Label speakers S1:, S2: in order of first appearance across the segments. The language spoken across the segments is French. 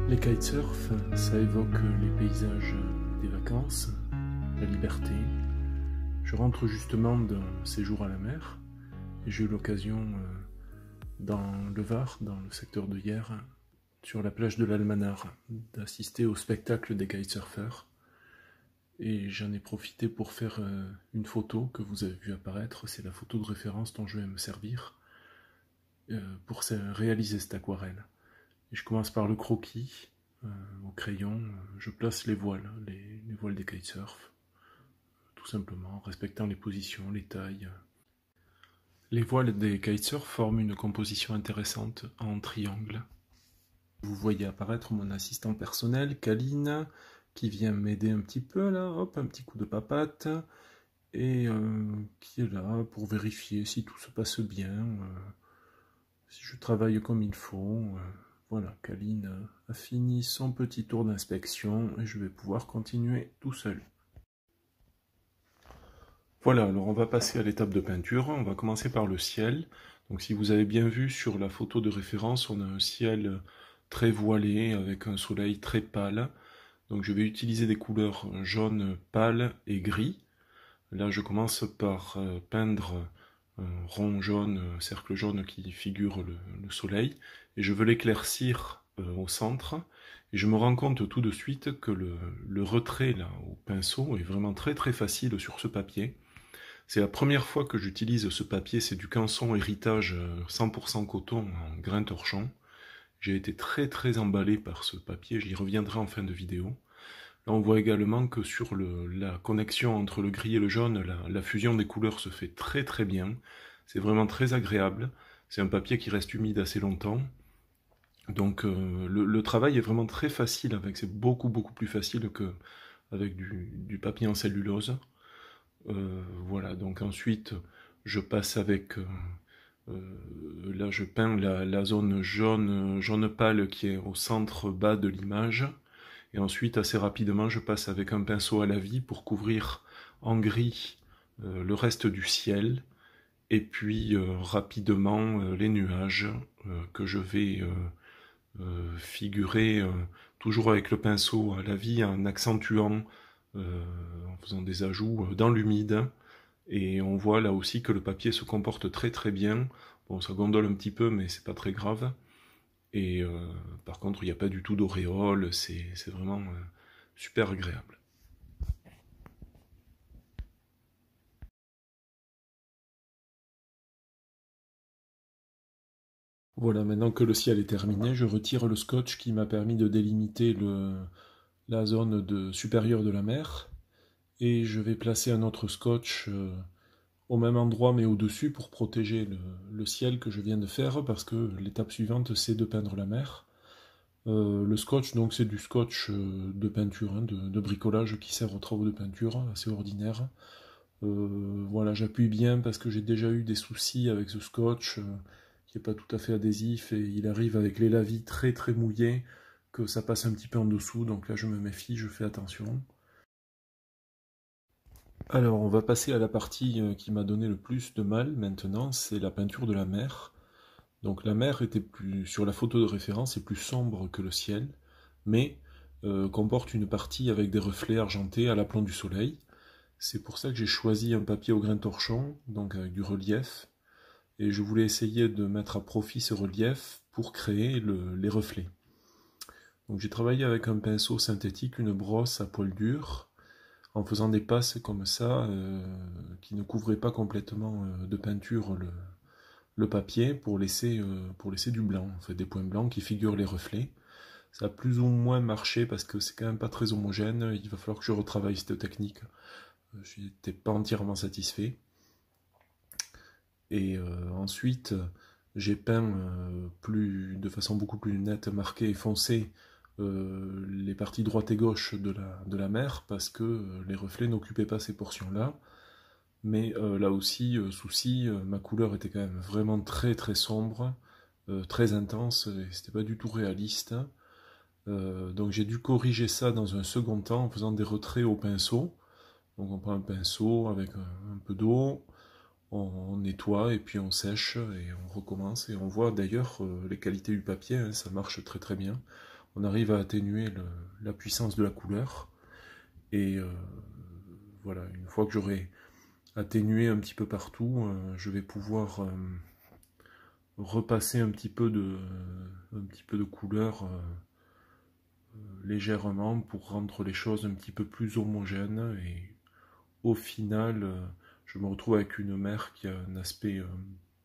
S1: Les kitesurf, ça évoque les paysages des vacances, la liberté. Je rentre justement d'un séjour à la mer et j'ai eu l'occasion dans le Var, dans le secteur de Hyères, sur la plage de l'Almanar, d'assister au spectacle des kitesurfers. Et j'en ai profité pour faire une photo que vous avez vu apparaître, c'est la photo de référence dont je vais me servir pour réaliser cette aquarelle. Et je commence par le croquis, au crayon, je place les voiles, les voiles des kitesurf, tout simplement, en respectant les positions, les tailles. Les voiles des kitesurf forment une composition intéressante en triangle. Vous voyez apparaître mon assistant personnel, Kaline, qui vient m'aider un petit peu là, hop, un petit coup de papate, et qui est là pour vérifier si tout se passe bien, si je travaille comme il faut. Voilà, Kaline a fini son petit tour d'inspection et je vais pouvoir continuer tout seul. Voilà, alors on va passer à l'étape de peinture. On va commencer par le ciel. Donc si vous avez bien vu sur la photo de référence, on a un ciel très voilé avec un soleil très pâle. Donc je vais utiliser des couleurs jaune pâle et gris. Là je commence par peindre un rond jaune, un cercle jaune qui figure le soleil, et je veux l'éclaircir au centre, et je me rends compte tout de suite que le retrait là, au pinceau est vraiment très très facile sur ce papier. C'est la première fois que j'utilise ce papier, c'est du Canson Héritage 100% coton en grain torchon. J'ai été très très emballé par ce papier, j'y reviendrai en fin de vidéo. Là, on voit également que sur la connexion entre le gris et le jaune, la fusion des couleurs se fait très très bien. C'est vraiment très agréable. C'est un papier qui reste humide assez longtemps. Donc le travail est vraiment très facile avec. C'est beaucoup plus facile qu'avec du papier en cellulose. Voilà, donc ensuite je passe avec... là je peins la zone jaune pâle qui est au centre bas de l'image. Et ensuite, assez rapidement, je passe avec un pinceau à la vie pour couvrir en gris le reste du ciel. Et puis rapidement les nuages que je vais figurer toujours avec le pinceau à la vie en accentuant, en faisant des ajouts dans l'humide. Et on voit là aussi que le papier se comporte très très bien. Bon, ça gondole un petit peu, mais c'est pas très grave. Et par contre, il n'y a pas du tout d'auréole, c'est vraiment super agréable. Voilà, maintenant que le ciel est terminé, je retire le scotch qui m'a permis de délimiter la zone supérieure de la mer. Et je vais placer un autre scotch au même endroit mais au-dessus pour protéger le ciel que je viens de faire, parce que l'étape suivante c'est de peindre la mer. Le scotch, donc c'est du scotch de peinture, hein, de bricolage qui sert aux travaux de peinture, assez ordinaire. Voilà, j'appuie bien parce que j'ai déjà eu des soucis avec ce scotch qui n'est pas tout à fait adhésif et il arrive avec les lavis très très mouillés que ça passe un petit peu en dessous, donc là je me méfie, je fais attention. Alors on va passer à la partie qui m'a donné le plus de mal maintenant, c'est la peinture de la mer. Donc la mer était plus, sur la photo de référence, est plus sombre que le ciel, mais comporte une partie avec des reflets argentés à l'aplomb du soleil. C'est pour ça que j'ai choisi un papier au grain torchon, donc avec du relief, et je voulais essayer de mettre à profit ce relief pour créer les reflets. Donc j'ai travaillé avec un pinceau synthétique, une brosse à poil dur, en faisant des passes comme ça, qui ne couvraient pas complètement de peinture le papier pour laisser du blanc, en fait, des points blancs qui figurent les reflets. Ça a plus ou moins marché parce que c'est quand même pas très homogène, il va falloir que je retravaille cette technique. Je n'étais pas entièrement satisfait. Et ensuite, j'ai peint de façon beaucoup plus nette, marquée et foncée les parties droite et gauche de la mer parce que les reflets n'occupaient pas ces portions-là. Mais là aussi, souci, ma couleur était quand même vraiment très très sombre, très intense, et c'était pas du tout réaliste. Donc j'ai dû corriger ça dans un second temps en faisant des retraits au pinceau. Donc on prend un pinceau avec un peu d'eau, on nettoie et puis on sèche et on recommence. Et on voit d'ailleurs les qualités du papier, hein, ça marche très très bien. on arrive à atténuer la puissance de la couleur. Et voilà, une fois que j'aurai atténué un petit peu partout, je vais pouvoir repasser un petit peu de couleur légèrement pour rendre les choses un petit peu plus homogènes, et au final je me retrouve avec une mer qui a un aspect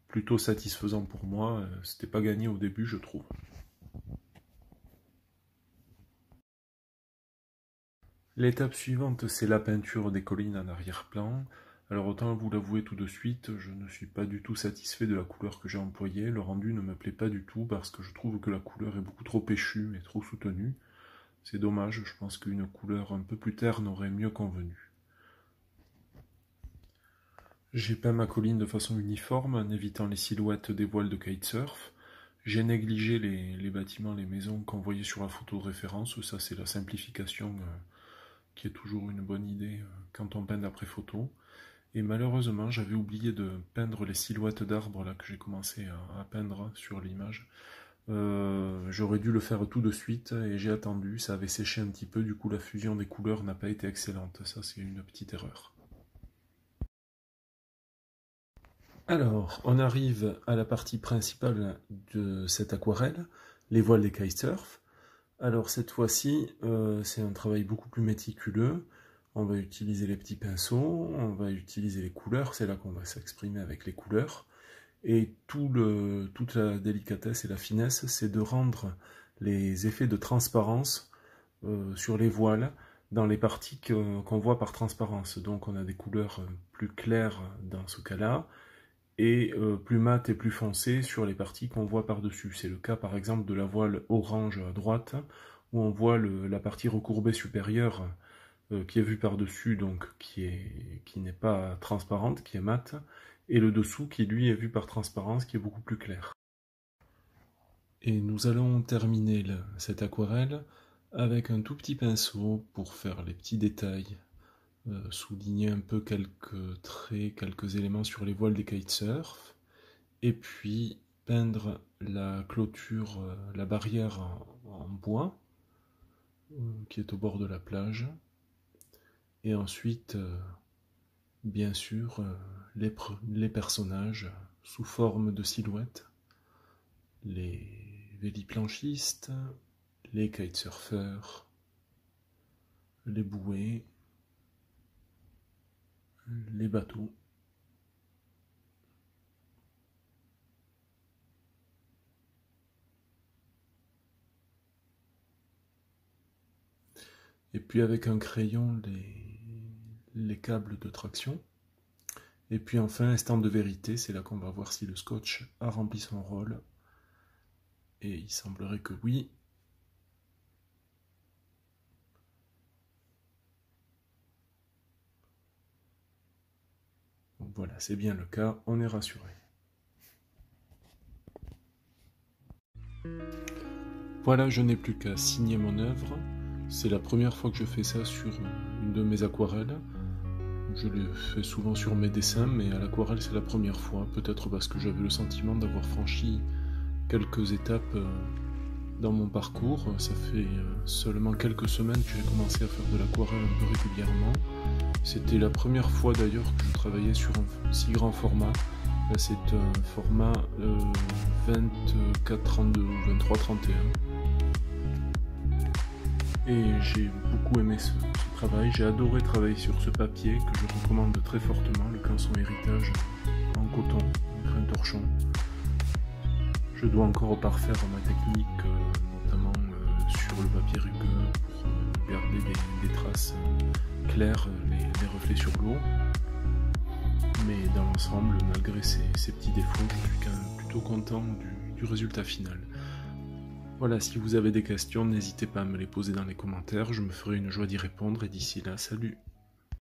S1: plutôt satisfaisant pour moi. C'était pas gagné au début, je trouve. L'étape suivante, c'est la peinture des collines en arrière-plan. Alors autant vous l'avouer tout de suite, je ne suis pas du tout satisfait de la couleur que j'ai employée. Le rendu ne me plaît pas du tout parce que je trouve que la couleur est beaucoup trop échue et trop soutenue. C'est dommage, je pense qu'une couleur un peu plus terne aurait mieux convenu. J'ai peint ma colline de façon uniforme en évitant les silhouettes des voiles de kitesurf. J'ai négligé les bâtiments, les maisons qu'on voyait sur la photo de référence. Ça, c'est la simplification qui est toujours une bonne idée quand on peint d'après photo. Et malheureusement, j'avais oublié de peindre les silhouettes d'arbres là que j'ai commencé à peindre sur l'image. J'aurais dû le faire tout de suite et j'ai attendu, ça avait séché un petit peu, du coup la fusion des couleurs n'a pas été excellente. Ça, c'est une petite erreur. Alors, on arrive à la partie principale de cette aquarelle, les voiles des kitesurf. Alors cette fois-ci, c'est un travail beaucoup plus méticuleux. On va utiliser les petits pinceaux, on va utiliser les couleurs, c'est là qu'on va s'exprimer avec les couleurs. Et toute la délicatesse et la finesse, c'est de rendre les effets de transparence sur les voiles dans les parties qu'on voit par transparence. Donc on a des couleurs plus claires dans ce cas-là, et plus mat et plus foncé sur les parties qu'on voit par-dessus. C'est le cas par exemple de la voile orange à droite, où on voit la partie recourbée supérieure qui est vue par-dessus, donc qui n'est pas transparente, qui est mate, et le dessous qui lui est vu par transparence, qui est beaucoup plus clair. Et nous allons terminer cette aquarelle avec un tout petit pinceau pour faire les petits détails. Souligner un peu quelques traits, quelques éléments sur les voiles des kitesurf, et puis peindre la clôture, la barrière en bois qui est au bord de la plage, et ensuite bien sûr les personnages sous forme de silhouettes, les véliplanchistes, les kitesurfers, les bouées, les bateaux. Et puis avec un crayon, les câbles de traction. Et puis enfin, instant de vérité, c'est là qu'on va voir si le scotch a rempli son rôle. Et il semblerait que oui. Voilà, c'est bien le cas, on est rassuré. Voilà, je n'ai plus qu'à signer mon œuvre. C'est la première fois que je fais ça sur une de mes aquarelles. Je le fais souvent sur mes dessins, mais à l'aquarelle c'est la première fois. Peut-être parce que j'avais le sentiment d'avoir franchi quelques étapes dans mon parcours. Ça fait seulement quelques semaines que j'ai commencé à faire de l'aquarelle un peu régulièrement. C'était la première fois d'ailleurs que je travaillais sur un si grand format. Là c'est un format 24-32 ou 23-31. Et j'ai beaucoup aimé ce travail. J'ai adoré travailler sur ce papier que je recommande très fortement, le Canson Héritage en coton, grain torchon. Je dois encore parfaire ma technique, notamment sur le papier rugueux, pour garder des traces claires, les reflets sur l'eau. Mais dans l'ensemble, malgré ces petits défauts, je suis quand même plutôt content du résultat final. Voilà, si vous avez des questions, n'hésitez pas à me les poser dans les commentaires, je me ferai une joie d'y répondre, et d'ici là, salut!